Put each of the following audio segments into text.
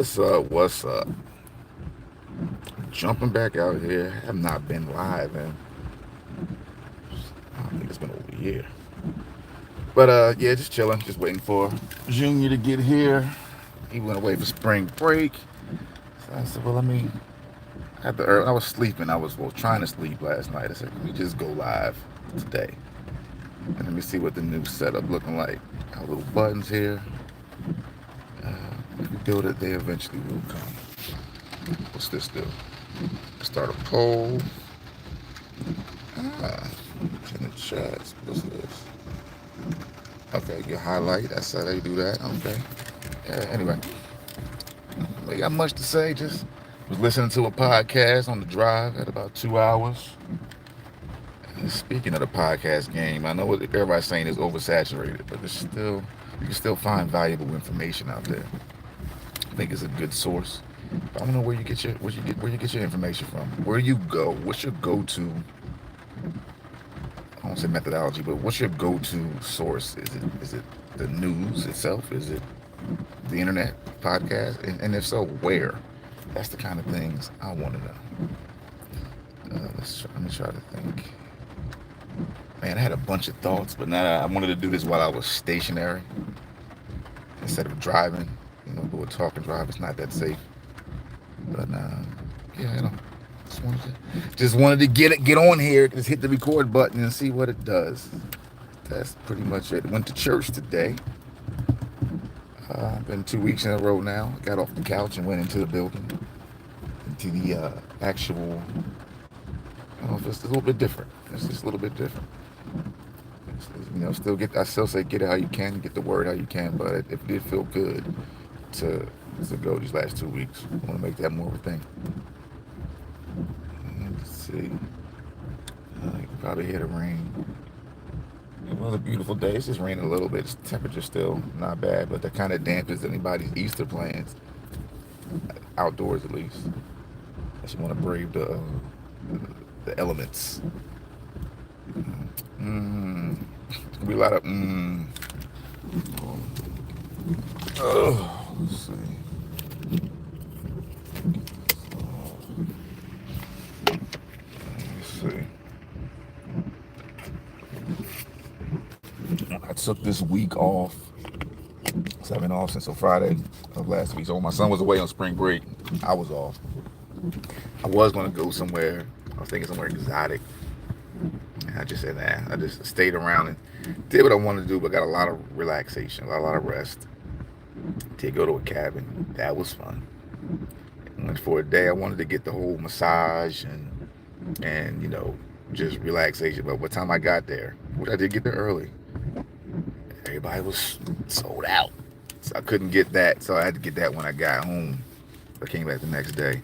What's up? What's up? Jumping back out here. Have not been live, and I think it's been over a year. But yeah, just chilling, just waiting for Junior to get here. He went away for spring break. So I said, well, let me. I was sleeping. I was trying to sleep last night. I said, let me just go live today, and let me see what the new setup looking like. Got little buttons here. If we build it, they eventually will come. What's this do? Start a poll. Ah, in the chats. What's this? Okay, you highlight. That's how they do that. Okay. Yeah, anyway, I got much to say. Just was listening to a podcast on the drive at about 2 hours. And speaking of the podcast game, I know what everybody's saying is oversaturated, but there's still you can still find valuable information out there. I think it's a good source. But I don't know where you get your information from. Where do you go? What's your go-to? I won't say methodology, but what's your go-to source? Is it the news itself? Is it the internet, podcast, and if so, where? That's the kind of things I want to know. Let me try to think. Man, I had a bunch of thoughts, but now I wanted to do this while I was stationary instead of driving. Do a talk and drive. It's not that safe. But yeah, just wanted to get on here, just hit the record button and see what it does. That's pretty much it. Went to church today. Been 2 weeks in a row now. Got off the couch and went into the building, into the actual. I don't know if it's a little bit different. It's just a little bit different. I still say get it how you can, get the word how you can, but it did feel good to go these last 2 weeks. I want to make that more of a thing. Let's see. You can probably hear the rain. It was a beautiful day. It's just raining a little bit. The temperature's still not bad, but that kind of dampens anybody's Easter plans, outdoors at least. Unless you want to brave the elements. It's gonna be a lot of let's see. Let's see. I took this week off. So I've been off since Friday of last week. So when my son was away on spring break, I was off. I was gonna go somewhere. I was thinking somewhere exotic. And I just said, nah. I just stayed around and did what I wanted to do, but got a lot of relaxation, a lot of rest. Did go to a cabin. That was fun. Went for a day. I wanted to get the whole massage and just relaxation. But by the time I got there, which I did get there early, everybody was sold out. So I couldn't get that. So I had to get that when I got home. I came back the next day.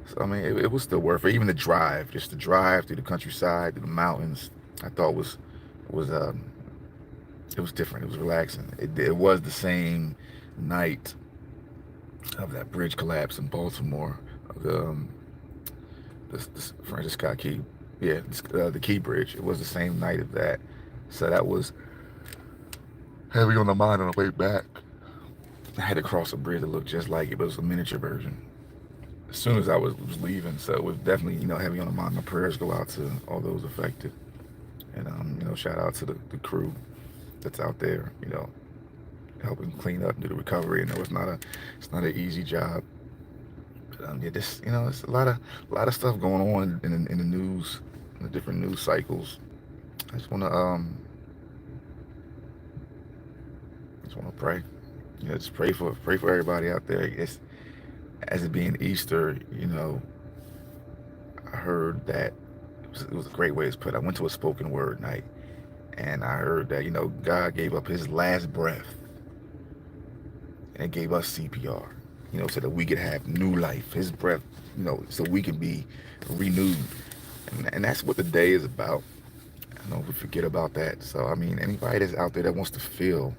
So I mean, it was still worth it. Even the drive, just the drive through the countryside, through the mountains, I thought was it was different. It was relaxing. It was the same night of that bridge collapse in Baltimore, the Francis Scott Key, yeah, the Key Bridge. It was the same night of that. So that was heavy on the mind on the way back. I had to cross a bridge that looked just like it, but it was a miniature version. As soon as I was leaving, so it was definitely heavy on the mind. My prayers go out to all those affected, and shout out to the crew that's out there, helping clean up, do the recovery. It's not an easy job. But yeah, this it's a lot of stuff going on in the news, in the different news cycles. I just wanna pray. Just pray for everybody out there. It's as it being Easter, I heard that it was a great way it's put. I went to a spoken word night, and I heard that God gave up His last breath, and it gave us CPR, so that we could have new life. His breath, so we can be renewed, and that's what the day is about. I know we forget about that. So I mean, anybody that's out there that wants to feel,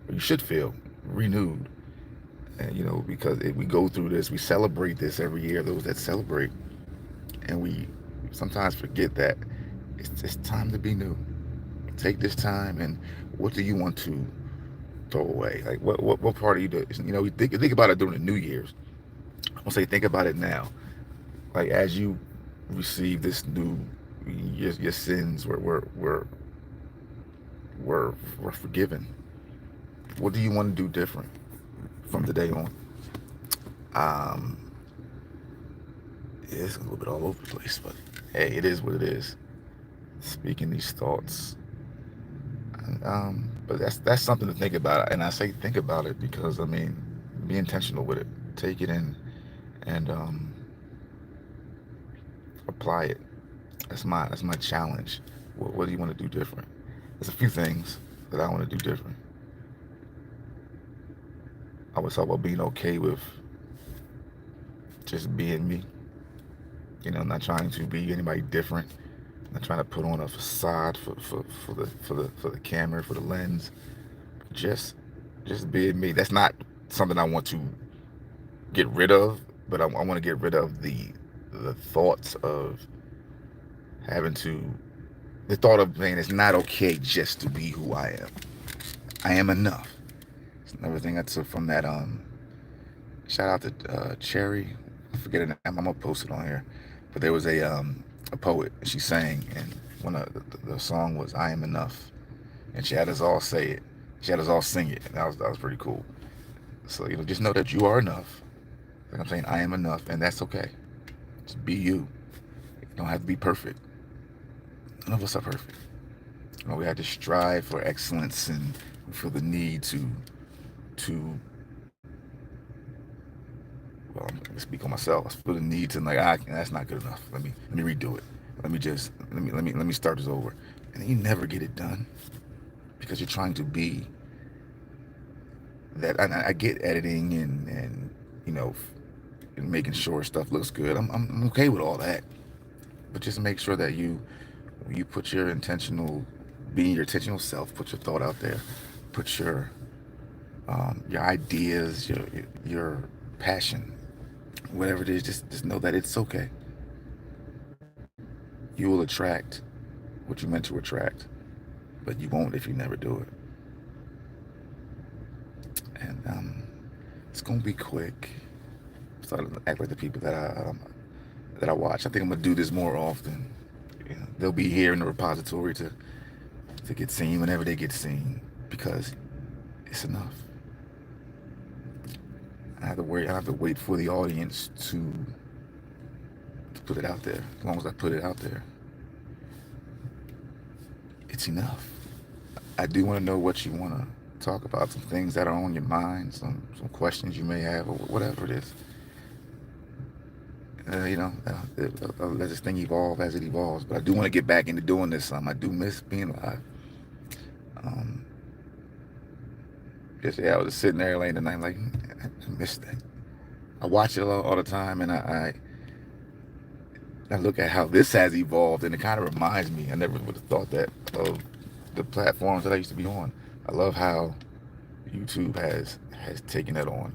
or you should feel renewed, and because we go through this, we celebrate this every year. Those that celebrate, and we sometimes forget that it's time to be new. Take this time, and what do you want to throw away? Like what part of you do? You know, we think about it during the New Year's. I'm gonna say think about it now. Like as you receive this new, your sins were forgiven. What do you want to do different from today on? Um, it's a little bit all over the place, but hey, it is what it is. Speaking these thoughts, but that's something to think about. And I say think about it because I mean, be intentional with it. Take it in and apply it. That's my challenge. What do you want to do different? There's a few things that I want to do different. I was talk about being okay with just being me. You know, not trying to be anybody different. Not trying to put on a facade for the camera, for the lens. Just being me. That's not something I want to get rid of, but I want to get rid of the thoughts of having to the thought of saying it's not okay just to be who I am. I am enough. It's another thing I took from that. Shout out to Cherry. I forget her name. I'm gonna post it on here. But there was a poet, and she sang, and one of the song was "I Am Enough," and she had us all say it. She had us all sing it, and that was pretty cool. So you know, just know that you are enough. Like I'm saying, I am enough, and that's okay. Just be you. You don't have to be perfect. None of us are perfect. You know, we have to strive for excellence and feel the need to well, I'm gonna speak on myself. I feel the need to like, that's not good enough. Let me redo it. Let me start this over. And then you never get it done because you're trying to be that. And I get editing and you know, and making sure stuff looks good. I'm okay with all that, but just make sure that you put your intentional, being your intentional self, put your thought out there, put your ideas, your passion, whatever it is, just know that it's okay. You will attract what you meant to attract, but you won't if you never do it. And it's gonna be quick. Starting to act like the people that I watch. I think I'm gonna do this more often. You know, they'll be here in the repository to get seen whenever they get seen because it's enough. I have to worry. I have to wait for the audience to put it out there. As long as I put it out there, it's enough. I do want to know what you want to talk about, some things that are on your mind, some questions you may have, or whatever it is. You know, let this thing evolve as it evolves. But I do want to get back into doing this. I do miss being live. Yesterday I was just sitting there late at night, like I miss that. I watch it all the time, and I look at how this has evolved, and it kind of reminds me. I never would have thought that of the platforms that I used to be on. I love how YouTube has taken that on.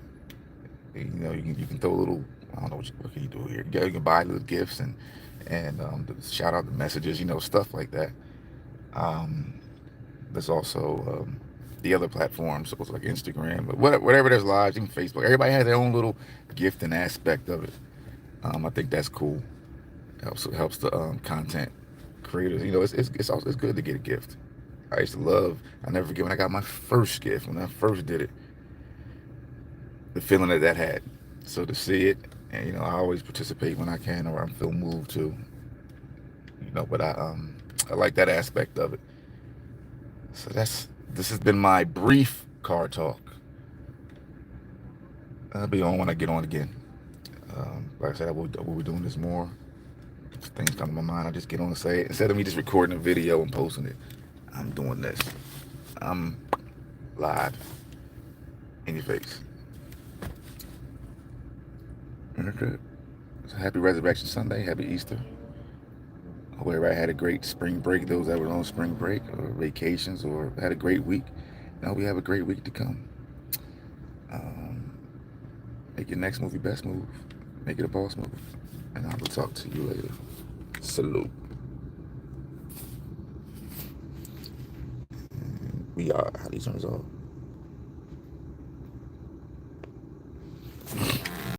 You know, you can throw a little. I don't know what can you do here. You can buy little gifts and shout out the messages. You know, stuff like that. There's also the other platforms, so it's like Instagram, but whatever. There's lives, even Facebook. Everybody has their own little gift and aspect of it. I think that's cool. Helps the content creators. You know, it's also good to get a gift. I used to love. I never forget when I got my first gift, when I first did it. The feeling that had. So to see it, and you know, I always participate when I can, or I feel moved to. You know, but I like that aspect of it. So this has been my brief car talk. I'll be on when I get on again. Like I said, we'll be doing this more. If things come to my mind, I just get on and say it. Instead of me just recording a video and posting it, I'm doing this. I'm live in your face. Okay. So happy Resurrection Sunday. Happy Easter. Hope everybody had a great spring break. Those that were on spring break or vacations or had a great week. Now we have a great week to come. Make your next move your best move. Make it a boss move. And I will talk to you later. Salute. We are. How do you turn this off?